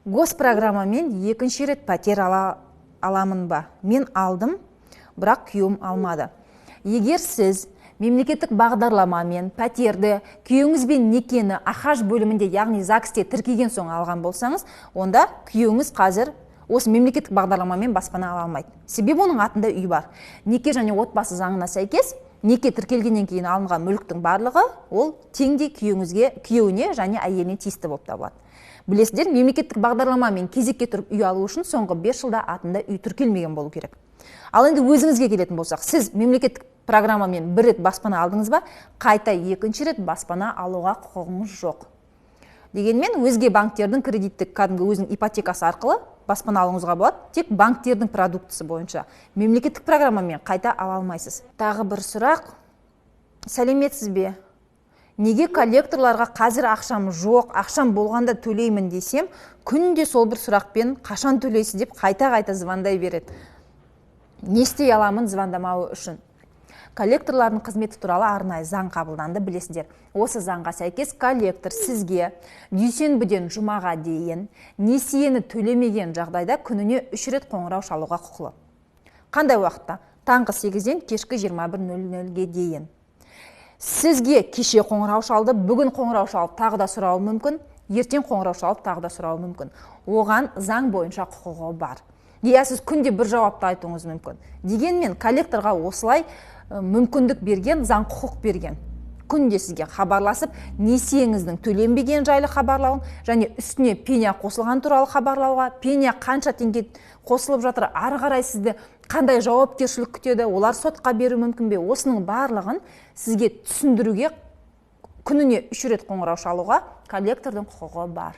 Госпрограммамен екінші рет пәтер аламын ба? Мен алдым, бірақ күйеуім алмады. Егер сіз мемлекеттік бағдарламамен пәтерді күйеуіңізбен некені ахаж бөлімінде, яғни ЗАГСте тіркеген соң алған болсаңыз, онда күйеуіңіз қазір осы мемлекеттік бағдарламамен баспана ала алмайды. Себебі оның атында үй бар. Неке және отбасы заңына сәйкес, неке тіркелгеннен кейін алынған мүліктің барлығы ол теңдей күйеуіне және әйеліне тиісті болып табылады. Білесіздер, мемлекеттік бағдарламамен кезекке тұрып үй алу үшін соңғы 5 жылда атында үй тіркелмеген болу керек. Ал енді өзіңізге келетін болсақ, сіз мемлекеттік программамен бір рет баспана алдыңыз ба, қайта екінші рет баспана алуға құқығыңыз жоқ. Дегенмен өзге банктердің кредиттік кәдімгі өзінің ипотекасы арқылы баспана алуыңызға болады, тек банктердің продуктысы бойынша. Мемлекеттік программамен қайта ала алмайсыз. Тағы бір сұрақ. Сәлеметсіз бе? Неге коллекторларға қазір ақшам жоқ, ақшам болғанда төлеймін десем, күнде сол бір сұрақпен қашан төлейсіз деп қайта-қайта звондай береді. Не істей аламын звондамауы үшін? Коллекторлардың қызметі туралы арнайы заң қабылданды, білесіздер. Осы заңға сәйкес коллектор сізге дүйсенбіден жұмаға дейін несиені төлемеген жағдайда күніне 3 рет қоңырау шалуға құқылы. Қандай уақытта? Таңғы 8-ден кешкі 21:00-ге дейін. Сізге кеше қоңырау шалды, бүгін қоңырау шалып тағы да сұрауы мүмкін, ертең қоңырау шалып тағы да сұрауы мүмкін. Оған заң бойынша құқығы бар. Иә, сіз күнде бір жауапты айтуыңыз мүмкін. Дегенмен коллекторға осылай мүмкіндік берген, заң құқық берген. Күнде сізге хабарласып, несиеңіздің төленбеген жайлы хабарлауын және үстіне пеня қосылған туралы хабарлауға, пеня қанша теңге қосылып жатыр, ары қарай сізді қандай жауапкершілік күтеді, олар сотқа беру мүмкін бе, осының барлығын сізге түсіндіруге күніне 3 рет қоңырау шалуға коллектордың құқығы бар.